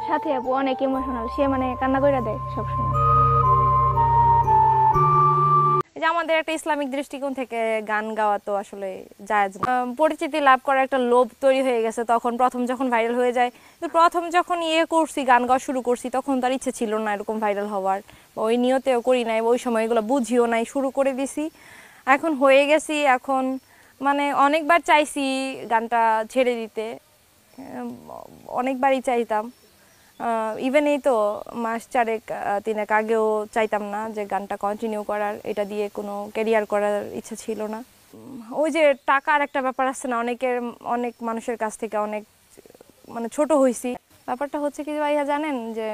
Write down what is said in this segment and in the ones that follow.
সাথে আপু অনেক ইমোশনাল, সে মানে কান্না কইরা দেয় সবসময়। যে আমাদের একটা ইসলামিক দৃষ্টিকোণ থেকে গান গাওয়া তো আসলে জায়েজ না। পরিচিতি লাভ করার একটা লোভ তৈরি হয়ে গেছে তখন, প্রথম যখন ভাইরাল হয়ে যায়। কিন্তু প্রথম যখন করছি, গান গাওয়া শুরু করছি, তখন তার ইচ্ছে ছিল না এরকম ভাইরাল হওয়ার, ওই নিয়তেও করি নাই, ওই সময় এগুলো বুঝিও নাই, শুরু করে দিছি। এখন হয়ে গেছি, এখন মানে অনেকবার চাইছি গানটা ছেড়ে দিতে, অনেকবারই চাইতাম। ইভেন এই তো মাস চারেক তিনেক আগেও চাইতাম না যে গানটা কন্টিনিউ করার, এটা দিয়ে কোনো ক্যারিয়ার করার ইচ্ছা ছিল না। ওই যে টাকার একটা ব্যাপার আছে না, অনেক মানুষের কাছ থেকে অনেক মানে ছোট হয়েছি। ব্যাপারটা হচ্ছে কি ভাইয়া জানেন, যে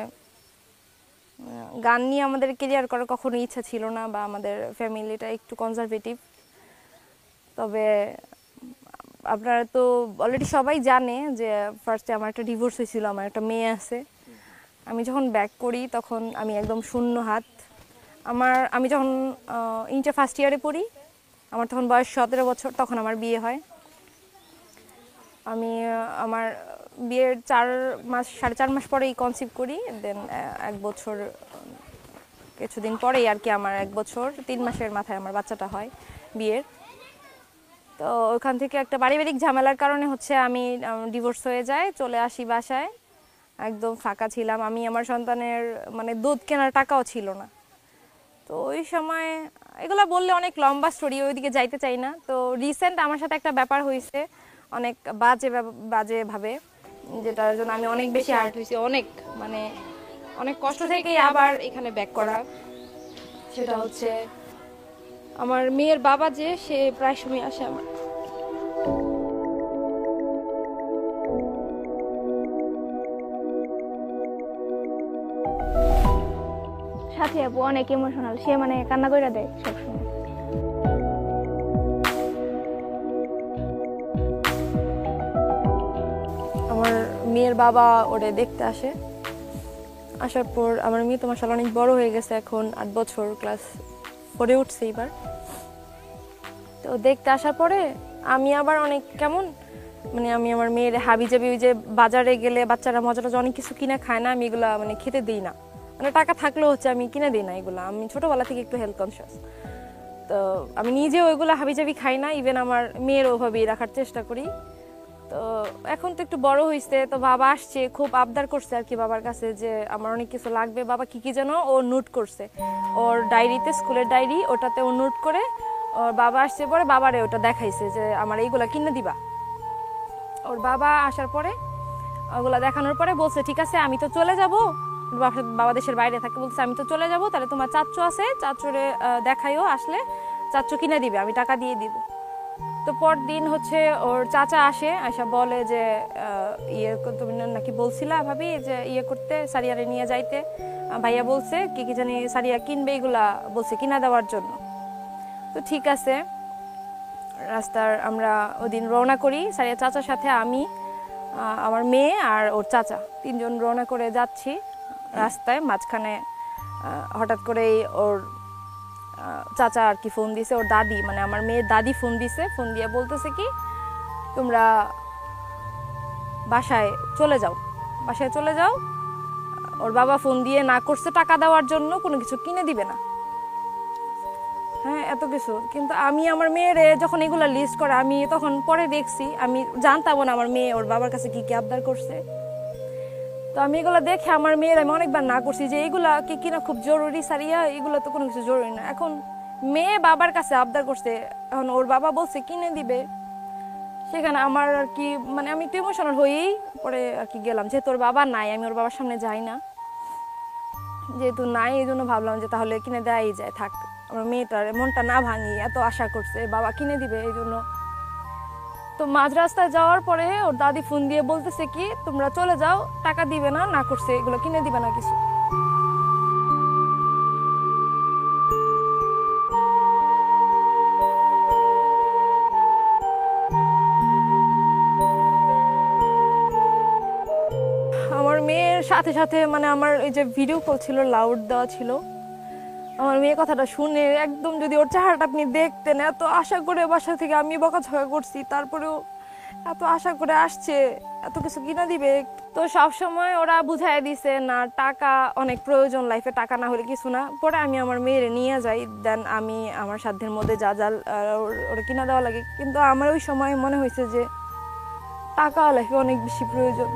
গান নিয়ে আমাদের ক্যারিয়ার করার কখনো ইচ্ছা ছিল না, বা আমাদের ফ্যামিলিটা একটু কনজারভেটিভ। তবে আপনারা তো অলরেডি সবাই জানে যে ফার্স্টে আমার একটা ডিভোর্স হয়েছিল, আমার একটা মেয়ে আছে। আমি যখন ব্যাক করি তখন আমি একদম শূন্য হাত। আমি যখন ইন্টার ফার্স্ট ইয়ারে পড়ি, আমার তখন বয়স 17 বছর, তখন আমার বিয়ে হয়। আমি আমার বিয়ের 4.5 মাস পরেই কনসিভ করি। দেন 1 বছর কিছুদিন পরেই আর কি, আমার 1 বছর 3 মাসের মাথায় আমার বাচ্চাটা হয় বিয়ের। তো ওখান থেকে একটা পারিবারিক ঝামেলার কারণে হচ্ছে আমি ডিভোর্স হয়ে যায়, চলে আসি বাসায়। একদম ফাঁকা ছিলাম আমি, আমার সন্তানের মানে দুধ কেনার টাকাও ছিল না। তো ওই সময় এগুলা বললে অনেক লম্বা স্টোরি, ওইদিকে যাইতে চাই না। তো রিসেন্ট আমার সাথে একটা ব্যাপার হয়েছে অনেক বাজে ভাবে, যেটার জন্য আমি অনেক বেশি হার্ট হয়েছি, মানে অনেক কষ্ট থেকেই আবার এখানে ব্যাক করা। সেটা হচ্ছে আমার মেয়ের বাবা, যে সে প্রায় সময় আসে আমার। সাথে আপু অনেক ইমোশনাল, সে মানে কান্না কইরা দেয় সবসময়। আমার মেয়ের বাবা ওরে দেখতে আসে, আসার পর আমার মেয়ে তো মাশাআল্লাহ অনেক বড় হয়ে গেছে, এখন 8 বছর, ক্লাস 4-এ উঠছে এবার। তো দেখতে আসার পরে আমি আবার অনেক কেমন মানে আমি আমার মেয়ের হাবিজাবি, ওই যে বাজারে গেলে বাচ্চারা মজা অনেক কিছু কিনে খায় না, আমি এগুলা মানে খেতে দিই না। মানে টাকা থাকলেও হচ্ছে আমি কিনে দিই না এগুলা, আমি ছোটবেলা থেকে একটু হেলথ কনসিয়াস। তো আমি নিজে ওইগুলো হাবিজাবি খাই না, ইভেন আমার মেয়ের ওভাবেই রাখার চেষ্টা করি। তো এখন তো একটু বড় হয়েছে, তো বাবা আসছে, খুব আবদার করছে আর কি বাবার কাছে যে আমার অনেক কিছু লাগবে। বাবা কি যেন ও নোট করছে ওর ডায়েরিতে, স্কুলের ডায়েরি, ওটাতে ও নোট করে ওর বাবা আসছে পরে বাবারে ওটা দেখাইছে যে আমার এইগুলা কিনে দিবা। ওর বাবা আসার পরে ওগুলা দেখানোর পরে বলছে ঠিক আছে আমি তো চলে যাব, বাবা দেশের বাইরে থাকে, বলছে আমি তো চলে যাব, তাহলে তোমার চাচ্চু আছে, চাচ্চুরে দেখাইও, আসলে চাচ্চু কিনে দিবে, আমি টাকা দিয়ে দিব। তো পর দিন হচ্ছে ওর চাচা আসে, আয়সা বলে যে তুমি নাকি বলছিলা ভাবি যে করতে, সারিয়ারে নিয়ে যাইতে, ভাইয়া বলছে কি জানি সারিয়া কিনবে, এগুলা বলছে কিনা দেওয়ার জন্য। তো ঠিক আছে, রাস্তার আমরা ওদিন রওনা করি সারিয়া চাচার সাথে, আমি, আমার মেয়ে আর ওর চাচা, 3 জন রওনা করে যাচ্ছি। রাস্তায় মাঝখানে হঠাৎ করেই ওর চাচা আর কি ফোন দিছে, ওর দাদি মানে আমার মেয়ের দাদি ফোন দিছে, ফোন দিয়ে বলতেছে কি তোমরা বাসায় চলে যাও। ওর বাবা ফোন দিয়ে না করছে টাকা দেওয়ার জন্য, কোনো কিছু কিনে দিবে না। হ্যাঁ, এত কিছু। কিন্তু আমি আমার মেয়ের যখন এগুলা লিস্ট করে, আমি তখন পরে দেখছি, আমি জানতাম না আমার মেয়ে ওর বাবার কাছে কি কি আবদার করছে। তো আমি এগুলো দেখে আমার মেয়ের আমি অনেকবার না করছি যে এইগুলা কি কিনা খুব জরুরি সারিয়া, এগুলো তো কোনো কিছু জরুরি না। এখন মেয়ে বাবার কাছে আবদার করছে, এখন ওর বাবা বলছে কিনে দিবে, সেখানে আমার আর কি মানে আমি একটু ইমোশনাল হয়েই পরে আর কি গেলাম। যেহেতু ওর বাবা নাই, আমি ওর বাবার সামনে যাই না, যেহেতু নাই এই জন্য ভাবলাম যে তাহলে কিনে দেওয়াই যায়, থাক, আমার মেয়েটার মনটা না ভাঙি, এত আশা করছে বাবা কিনে দিবে এই জন্য। তো মাঝ রাস্তায় যাওয়ার পরে ওর দাদি ফোন দিয়ে বলতেছে কি তোমরা চলে যাও, টাকা দিবে না করছে, এগুলো কিনে দিবে না কিছু। আমার মেয়ের সাথে সাথে মানে আমার এই যে ভিডিও কল ছিল, লাউড দেওয়া ছিল, আমার মেয়ে কথাটা শুনে একদম, যদি ওর চেহারাটা আপনি দেখতেন, এত আশা করে বাসা থেকে আমি বকাঝকা করছি, তারপরেও এত আশা করে আসছে, এত কিছু কিনা দিবে। তো সব সময় ওরা বুঝাই দিছে না, টাকা অনেক প্রয়োজন লাইফে, টাকা না হলে কিছু না। পরে আমি আমার মেয়েরে নিয়ে যাই, দেন আমি আমার সাধ্যের মধ্যে যা যা ওরা কিনা দেওয়া লাগে। কিন্তু আমার ওই সময় মনে হয়েছে যে টাকা লাইফে অনেক বেশি প্রয়োজন।